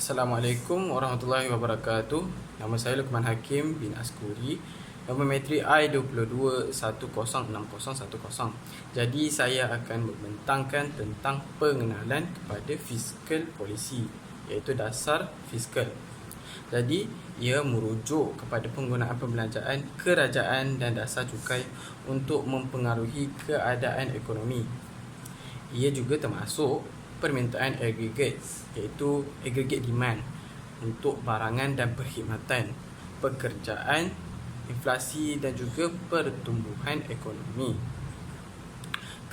Assalamualaikum warahmatullahi wabarakatuh. Nama saya Luqman Hakim bin Askuri. Nombor matrik I22106010. Jadi saya akan membentangkan tentang pengenalan kepada fiskal polisi, iaitu dasar fiskal. Jadi ia merujuk kepada penggunaan pembelanjaan kerajaan dan dasar cukai untuk mempengaruhi keadaan ekonomi. Ia juga termasuk permintaan agregat, iaitu agregat demand untuk barangan dan perkhidmatan, pekerjaan, inflasi dan juga pertumbuhan ekonomi.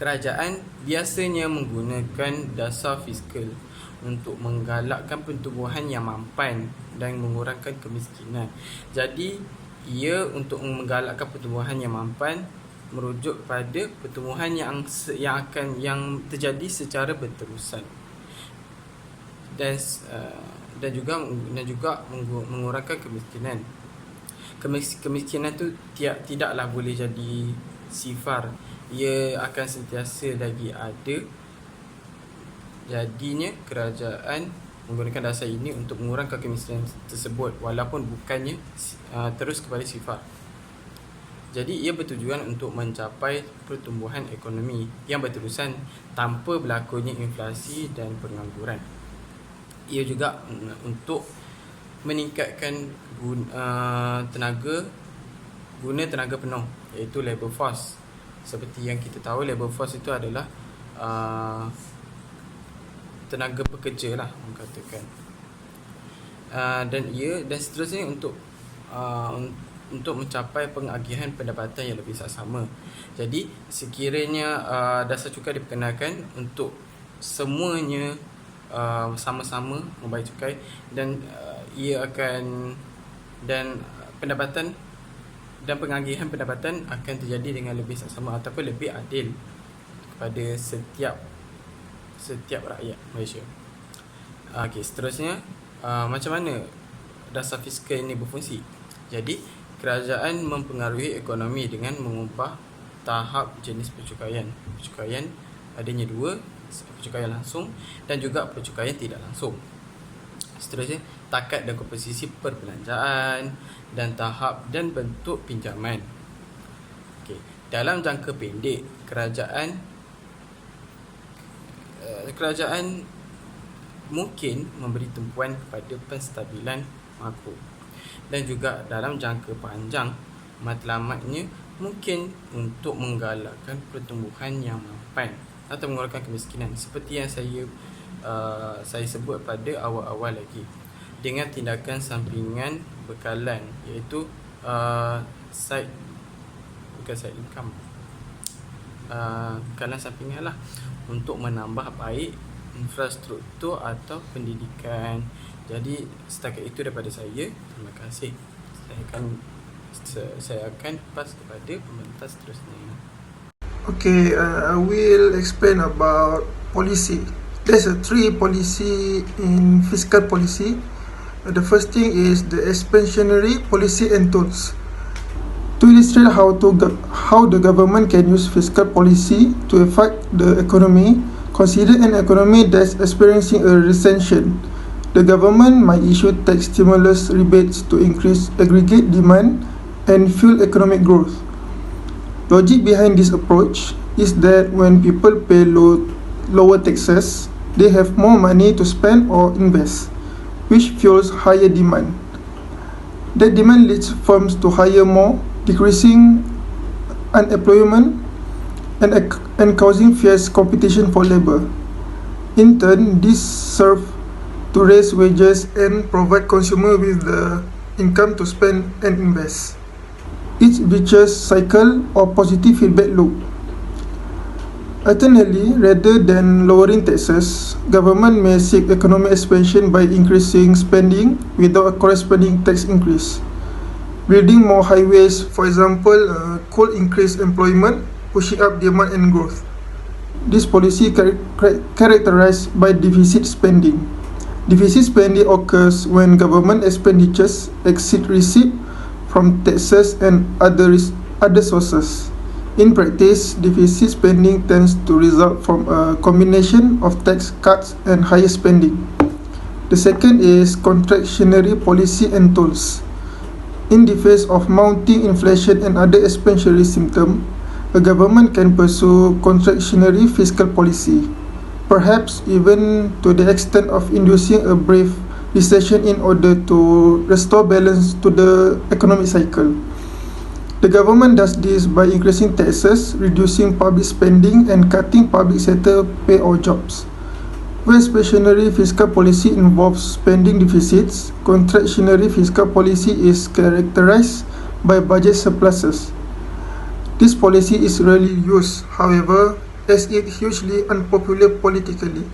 Kerajaan biasanya menggunakan dasar fiskal untuk menggalakkan pertumbuhan yang mampan dan mengurangkan kemiskinan. Jadi ia untuk menggalakkan pertumbuhan yang mampan merujuk pada pertumbuhan yang terjadi secara berterusan dan juga mengurangkan kemiskinan. Kemiskinan tu tidaklah boleh jadi sifar, ia akan sentiasa lagi ada. Jadinya kerajaan menggunakan dasar ini untuk mengurangkan kemiskinan tersebut walaupun bukannya terus kepada sifar. Jadi ia bertujuan untuk mencapai pertumbuhan ekonomi yang berterusan tanpa berlakunya inflasi dan pengangguran. Ia juga untuk meningkatkan tenaga penuh, iaitu labour force. Seperti yang kita tahu, labour force itu adalah tenaga pekerja lah, orang katakan. Dan seterusnya untuk mencapai pengagihan pendapatan yang lebih saksama. Jadi sekiranya dasar cukai diperkenalkan untuk semuanya sama-sama membayar cukai, dan pendapatan dan pengagihan pendapatan akan terjadi dengan lebih saksama ataupun lebih adil kepada setiap rakyat Malaysia. Okey, seterusnya macam mana dasar fiskal ini berfungsi? Jadi kerajaan mempengaruhi ekonomi dengan mengubah tahap jenis percukaian. Percukaian adanya dua, percukaian langsung dan juga percukaian tidak langsung. Seterusnya, takat dan komposisi perbelanjaan dan tahap dan bentuk pinjaman. Okey, dalam jangka pendek, kerajaan mungkin memberi tumpuan kepada penstabilan makro. Dan juga dalam jangka panjang, matlamatnya mungkin untuk menggalakkan pertumbuhan yang mampan atau mengurangkan kemiskinan, seperti yang saya sebut pada awal-awal lagi, dengan tindakan sampingan bekalan, iaitu side income, bekalan sampingan lah, untuk menambah baik infrastruktur atau pendidikan. Jadi setakat itu daripada saya. Terima kasih. Saya akan lepas kepada pemerintah seterusnya. Okay, I will explain about policy. There's three policy in fiscal policy. The first thing is the expansionary policy and tools. To illustrate how the government can use fiscal policy to affect the economy, consider an economy that's experiencing a recession. The government might issue tax stimulus rebates to increase aggregate demand and fuel economic growth. Logic behind this approach is that when people pay lower taxes, they have more money to spend or invest, which fuels higher demand. That demand leads firms to hire more, decreasing unemployment and causing fierce competition for labor. In turn, this serves to raise wages and provide consumer with the income to spend and invest. Each vicious cycle or positive feedback loop. Alternately, rather than lowering taxes, government may seek economic expansion by increasing spending without a corresponding tax increase. Building more highways, for example, could increase employment, pushing up demand and growth. This policy characterized by deficit spending. Deficit spending occurs when government expenditures exceed receipt from taxes and other sources. In practice, deficit spending tends to result from a combination of tax cuts and higher spending. The second is contractionary policy and tools. In the face of mounting inflation and other expansionary symptoms, a government can pursue contractionary fiscal policy, perhaps even to the extent of inducing a brief recession in order to restore balance to the economic cycle. The government does this by increasing taxes, reducing public spending, and cutting public sector pay or jobs. Where expansionary fiscal policy involves spending deficits, contractionary fiscal policy is characterized by budget surpluses. This policy is rarely used, however, as it is hugely unpopular politically.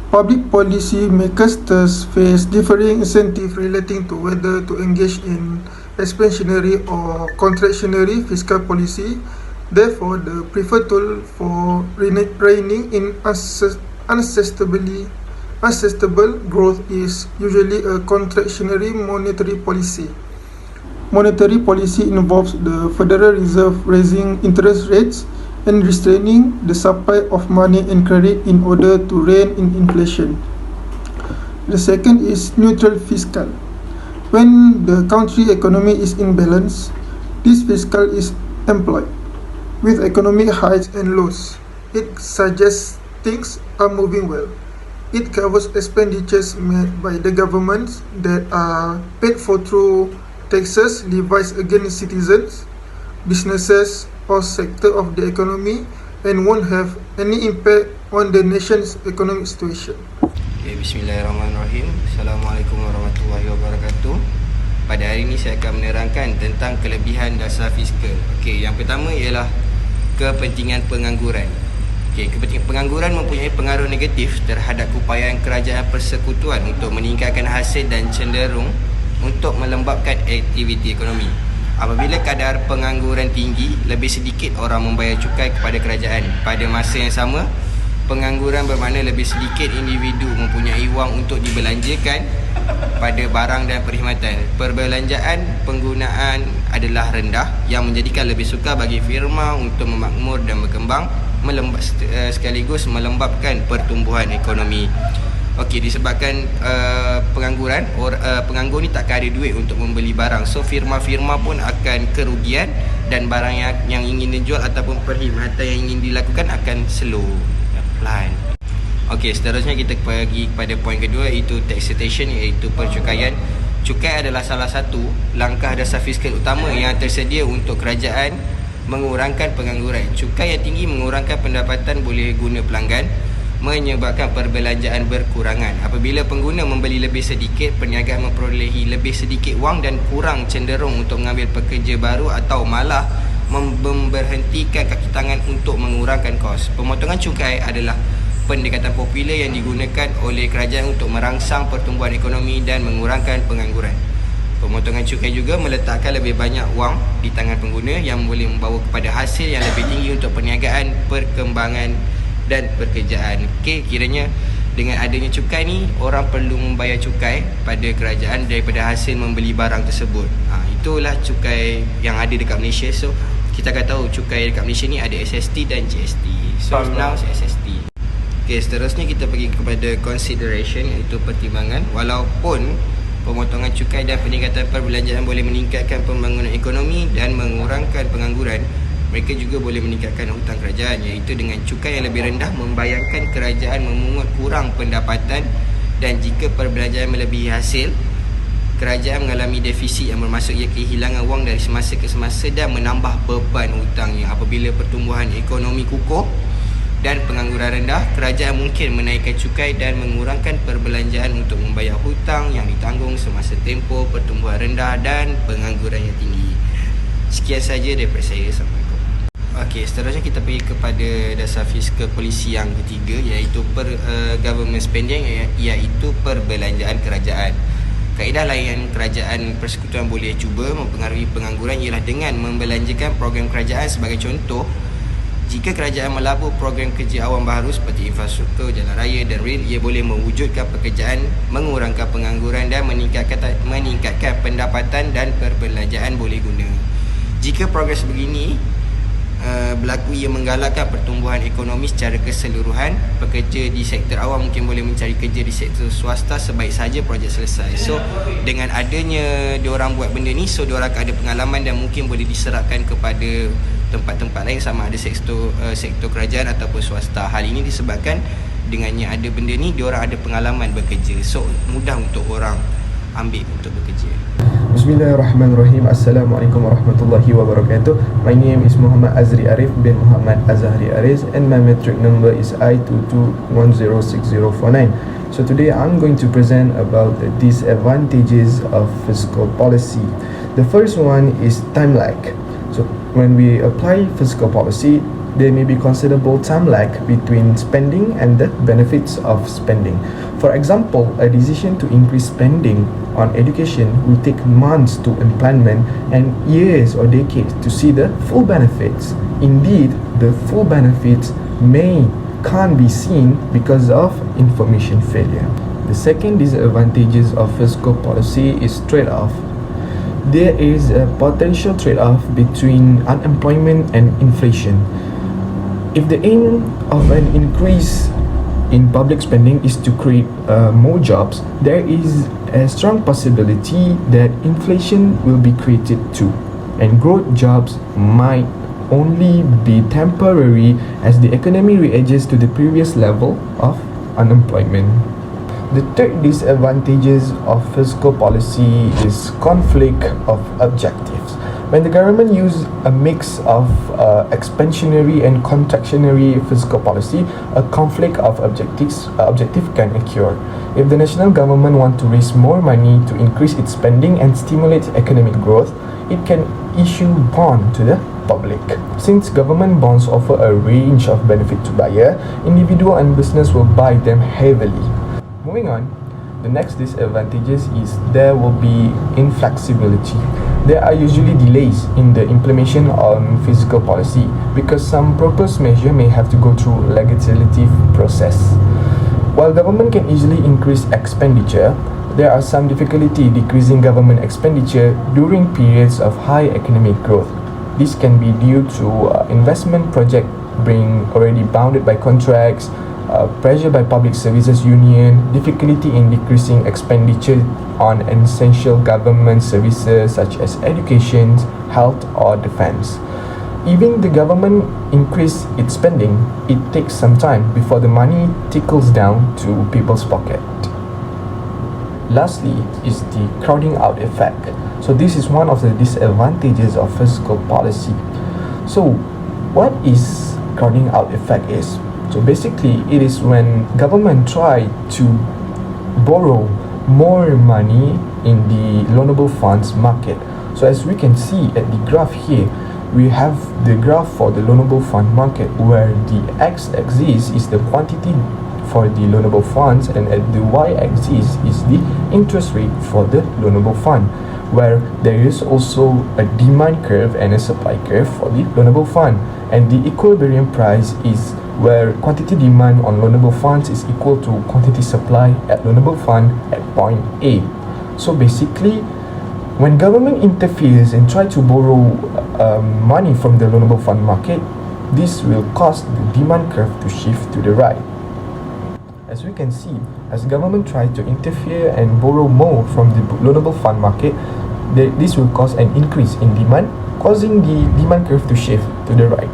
Public policy makers thus face differing incentives relating to whether to engage in expansionary or contractionary fiscal policy. Therefore, the preferred tool for reining in unsustainable growth is usually a contractionary monetary policy. Monetary policy involves the Federal Reserve raising interest rates and restraining the supply of money and credit in order to rein in inflation. The second is neutral fiscal. When the country economy is in balance, this fiscal is employed. With economic highs and lows, it suggests things are moving well. It covers expenditures made by the governments that are paid for through taxes levied against citizens, businesses, or sector of the economy and won't have any impact on the nation's economic situation. Okay, bismillahirrahmanirrahim. Assalamualaikum warahmatullahi wabarakatuh. Pada hari ini saya akan menerangkan tentang kelebihan dasar fiskal. Okey, yang pertama ialah kepentingan pengangguran. Okey, kepentingan pengangguran mempunyai pengaruh negatif terhadap upayaan kerajaan persekutuan untuk meningkatkan hasil dan cenderung untuk melembabkan aktiviti ekonomi. Apabila kadar pengangguran tinggi, lebih sedikit orang membayar cukai kepada kerajaan. Pada masa yang sama, pengangguran bermakna lebih sedikit individu mempunyai wang untuk dibelanjakan pada barang dan perkhidmatan. Perbelanjaan penggunaan adalah rendah yang menjadikan lebih sukar bagi firma untuk memakmur dan berkembang, sekaligus melembabkan pertumbuhan ekonomi. Okey, disebabkan pengangguran, penganggur ni takkan ada duit untuk membeli barang. So firma-firma pun akan kerugian dan barang yang ingin dijual ataupun perkhidmatan yang ingin dilakukan akan slow, pelan. Okey, seterusnya kita pergi kepada poin kedua, iaitu taxation, iaitu percukaian. Cukai adalah salah satu langkah dasar fiskal utama yang tersedia untuk kerajaan mengurangkan pengangguran. Cukai yang tinggi mengurangkan pendapatan boleh guna pelanggan, menyebabkan perbelanjaan berkurangan. Apabila pengguna membeli lebih sedikit, perniagaan memperolehi lebih sedikit wang dan kurang cenderung untuk mengambil pekerja baru atau malah memberhentikan kaki tangan untuk mengurangkan kos. Pemotongan cukai adalah pendekatan popular yang digunakan oleh kerajaan untuk merangsang pertumbuhan ekonomi dan mengurangkan pengangguran. Pemotongan cukai juga meletakkan lebih banyak wang di tangan pengguna yang boleh membawa kepada hasil yang lebih tinggi untuk perniagaan, perkembangan dan pekerjaan. Okey, kiranya dengan adanya cukai ni, orang perlu membayar cukai pada kerajaan daripada hasil membeli barang tersebut. Itulah cukai yang ada dekat Malaysia. So kita akan tahu cukai dekat Malaysia ni ada SST dan GST. So now SST. Okey, seterusnya kita pergi kepada consideration, iaitu pertimbangan. Walaupun pemotongan cukai dan peningkatan perbelanjaan boleh meningkatkan pembangunan ekonomi dan mengurangkan pengangguran, mereka juga boleh meningkatkan hutang kerajaan, iaitu dengan cukai yang lebih rendah membayangkan kerajaan memungut kurang pendapatan, dan jika perbelanjaan melebihi hasil, kerajaan mengalami defisit yang bermaksud ia kehilangan wang dari semasa ke semasa dan menambah beban hutangnya. Apabila pertumbuhan ekonomi kukuh dan pengangguran rendah, kerajaan mungkin menaikkan cukai dan mengurangkan perbelanjaan untuk membayar hutang yang ditanggung semasa tempoh pertumbuhan rendah dan pengangguran yang tinggi. Sekian saja daripada saya. Assalamualaikum. Okey, seterusnya kita pergi kepada dasar fiskal polisi yang ketiga, iaitu government spending, iaitu perbelanjaan kerajaan. Kaedah lain yang kerajaan persekutuan boleh cuba mempengaruhi pengangguran ialah dengan membelanjakan program kerajaan. Sebagai contoh, jika kerajaan melabur program kerja awam baru seperti infrastruktur, jalan raya dan rel, ia boleh mewujudkan pekerjaan, mengurangkan pengangguran dan meningkatkan pendapatan dan perbelanjaan boleh guna. Jika progres begini berlaku ia menggalakkan pertumbuhan ekonomi secara keseluruhan. Pekerja di sektor awam mungkin boleh mencari kerja di sektor swasta sebaik saja projek selesai. So dengan adanya diorang buat benda ni, so diorang akan ada pengalaman dan mungkin boleh diserahkan kepada tempat-tempat lain, sama ada sektor kerajaan ataupun swasta. Hal ini disebabkan dengannya ada benda ni, diorang ada pengalaman bekerja, so mudah untuk orang ambil untuk bekerja. Bismillahirrahmanirrahim. Assalamualaikum warahmatullahi wabarakatuh. My name is Muhammad Azri Arif bin Muhammad Azhari Aris, and my metric number is I22106049. So today I'm going to present about the disadvantages of fiscal policy. The first one is time lag. So when we apply fiscal policy, there may be considerable time lag between spending and the benefits of spending. For example, a decision to increase spending on education will take months to implement and years or decades to see the full benefits. Indeed, the full benefits can't be seen because of information failure. The second disadvantages of fiscal policy is trade-off. There is a potential trade-off between unemployment and inflation. If the aim of an increase in public spending is to create more jobs, there is a strong possibility that inflation will be created too, and growth jobs might only be temporary as the economy readjusts to the previous level of unemployment. The third disadvantages of fiscal policy is conflict of objectives. When the government uses a mix of expansionary and contractionary fiscal policy, a conflict of objective can occur. If the national government wants to raise more money to increase its spending and stimulate economic growth, it can issue bond to the public. Since government bonds offer a range of benefit to buyer, individual and business will buy them heavily. Moving on, the next disadvantages is there will be inflexibility. There are usually delays in the implementation on fiscal policy because some proposed measure may have to go through legislative process. While government can easily increase expenditure, there are some difficulty decreasing government expenditure during periods of high economic growth. This can be due to investment project being already bounded by contracts, pressure by public services union, difficulty in decreasing expenditure on essential government services such as education, health or defense. Even the government increase its spending, it takes some time before the money trickles down to people's pocket. Lastly is the crowding out effect. So this is one of the disadvantages of fiscal policy. So what is crowding out effect is? So basically, it is when government try to borrow more money in the loanable funds market. So as we can see at the graph here, we have the graph for the loanable fund market where the x-axis is the quantity for the loanable funds and at the y-axis is the interest rate for the loanable fund, where there is also a demand curve and a supply curve for the loanable fund, and the equilibrium price is where quantity demand on loanable funds is equal to quantity supply at loanable fund at point A. So basically, when government interferes and try to borrow money from the loanable fund market, this will cause the demand curve to shift to the right. As we can see, as government try to interfere and borrow more from the loanable fund market, this will cause an increase in demand, causing the demand curve to shift to the right.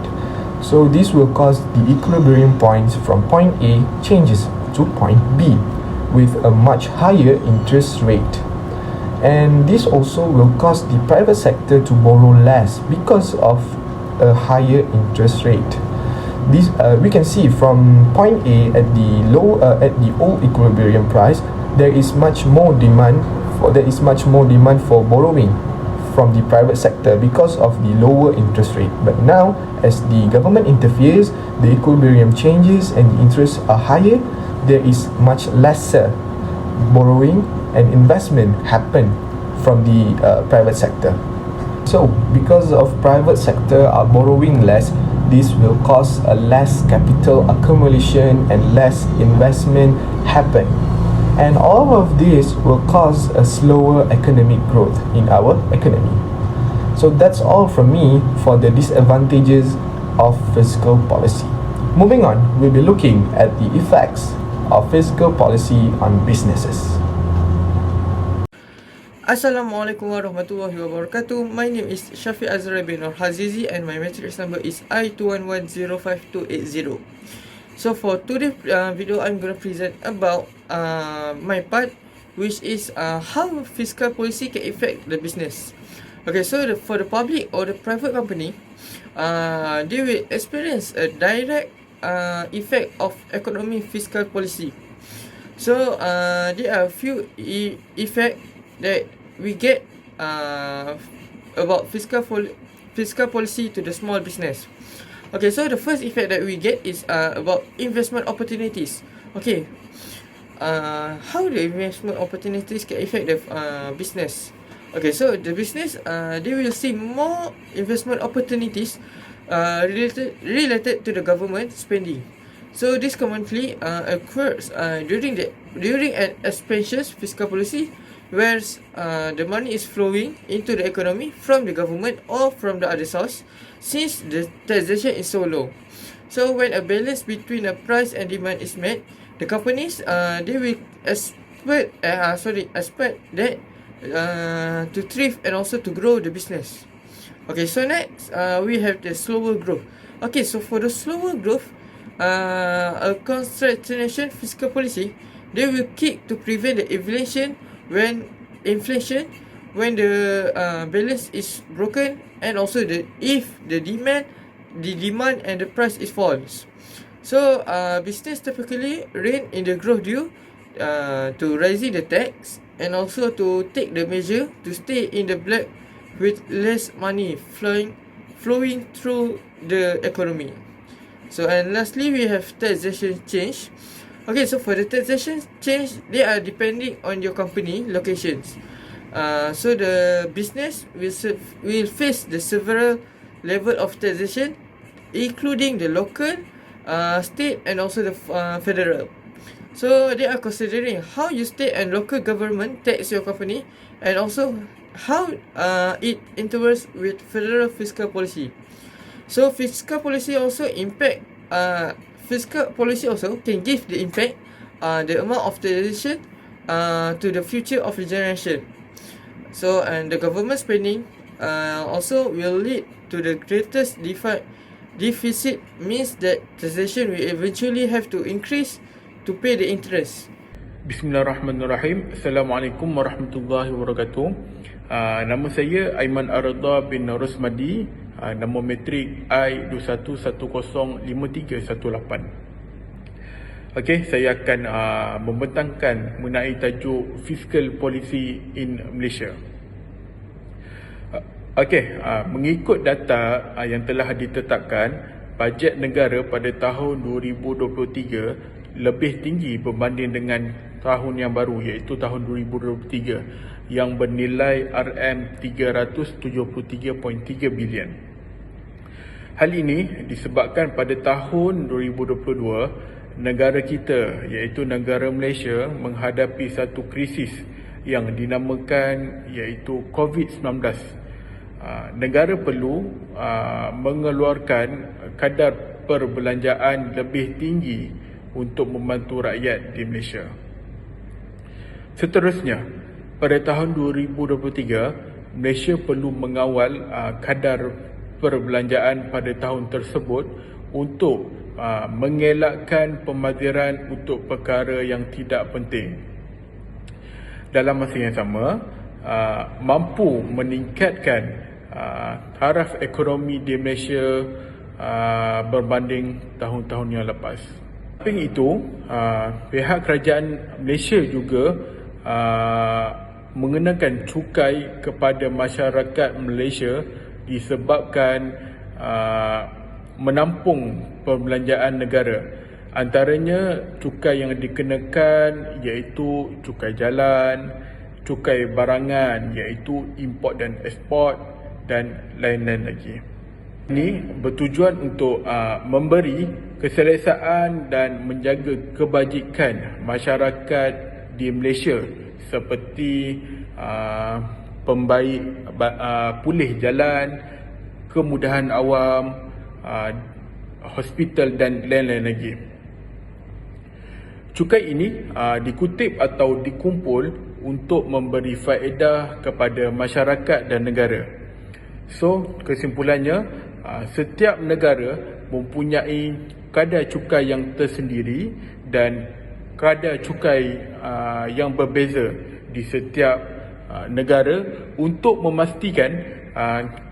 So this will cause the equilibrium points from point A changes to point B with a much higher interest rate. And this also will cause the private sector to borrow less because of a higher interest rate. This we can see from point A at the old equilibrium price, there is much more demand for borrowing from the private sector because of the lower interest rate. But now, as the government interferes, the equilibrium changes and the interests are higher, there is much lesser borrowing and investment happen from the private sector. So, because of private sector are borrowing less, this will cause a less capital accumulation and less investment happen. And all of this will cause a slower economic growth in our economy. So that's all from me for the disadvantages of fiscal policy. Moving on, we'll be looking at the effects of fiscal policy on businesses. Assalamualaikum warahmatullahi wabarakatuh. My name is Shafiq Azra bin Hazizi and my matrix number is I211052880. So for today's video, I'm going to present about my part, which is how fiscal policy can affect the business. Okay, so for the public or the private company, they will experience a direct effect of economic fiscal policy. So there are a few effects that we get about fiscal policy to the small business. Okay, so the first effect that we get is about investment opportunities. Okay, how the investment opportunities can affect the business? Okay, so the business they will see more investment opportunities related to the government spending. So this commonly occurs during an expansion fiscal policy, where the money is flowing into the economy from the government or from the other source, since the taxation is so low. So when a balance between the price and demand is met, the companies they will expect that to thrive and also to grow the business. Okay, so next we have the slower growth. Okay, so for the slower growth, a constrained fiscal policy, they will kick to prevent the inflation when the balance is broken, and also if the demand and the price is falls. So business typically rein in the growth due to raising the tax, and also to take the measure to stay in the black with less money flowing through the economy. So and lastly, we have taxation change. Okay, so for the taxation change, they are depending on your company locations. So the business will face the several level of taxation, including the local, state, and also the federal. So they are considering how your state and local government tax your company, and also how it interacts with federal fiscal policy. So fiscal policy also can give the impact the amount of taxation to the future of the generation. So and the government spending also will lead to the greatest deficit, means that taxation will eventually have to increase to pay the interest. Bismillahirrahmanirrahim. Assalamualaikum warahmatullahi wabarakatuh. Nama saya Aiman Arda bin Rosmadi. Nama matrik I21105318. Okey, saya akan membentangkan mengenai tajuk Fiscal Policy in Malaysia. Okey, mengikut data yang telah ditetapkan, bajet negara pada tahun 2023 lebih tinggi berbanding dengan tahun yang baru, iaitu tahun 2023 yang bernilai RM373.3 bilion. Hal ini disebabkan pada tahun 2022 negara kita, iaitu negara Malaysia, menghadapi satu krisis yang dinamakan iaitu COVID-19. Negara perlu mengeluarkan kadar perbelanjaan lebih tinggi untuk membantu rakyat di Malaysia. Seterusnya, pada tahun 2023, Malaysia perlu mengawal kadar perbelanjaan pada tahun tersebut untuk mengelakkan pembaziran untuk perkara yang tidak penting. Dalam masa yang sama, mampu meningkatkan taraf ekonomi di Malaysia berbanding tahun-tahun yang lepas. Samping itu, pihak kerajaan Malaysia juga mengenakan cukai kepada masyarakat Malaysia disebabkan menampung perbelanjaan negara. Antaranya cukai yang dikenakan iaitu cukai jalan, cukai barangan iaitu import dan ekspor, dan lain-lain lagi. Ini bertujuan untuk memberi keselesaan dan menjaga kebajikan masyarakat di Malaysia, seperti pulih jalan, kemudahan awam, hospital dan lain-lain lagi. Cukai ini dikutip atau dikumpul untuk memberi faedah kepada masyarakat dan negara. So, kesimpulannya, setiap negara mempunyai kadar cukai yang tersendiri dan kadar cukai yang berbeza di setiap negara untuk memastikan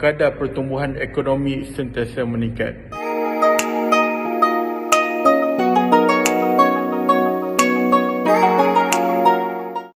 kadar pertumbuhan ekonomi sentiasa meningkat.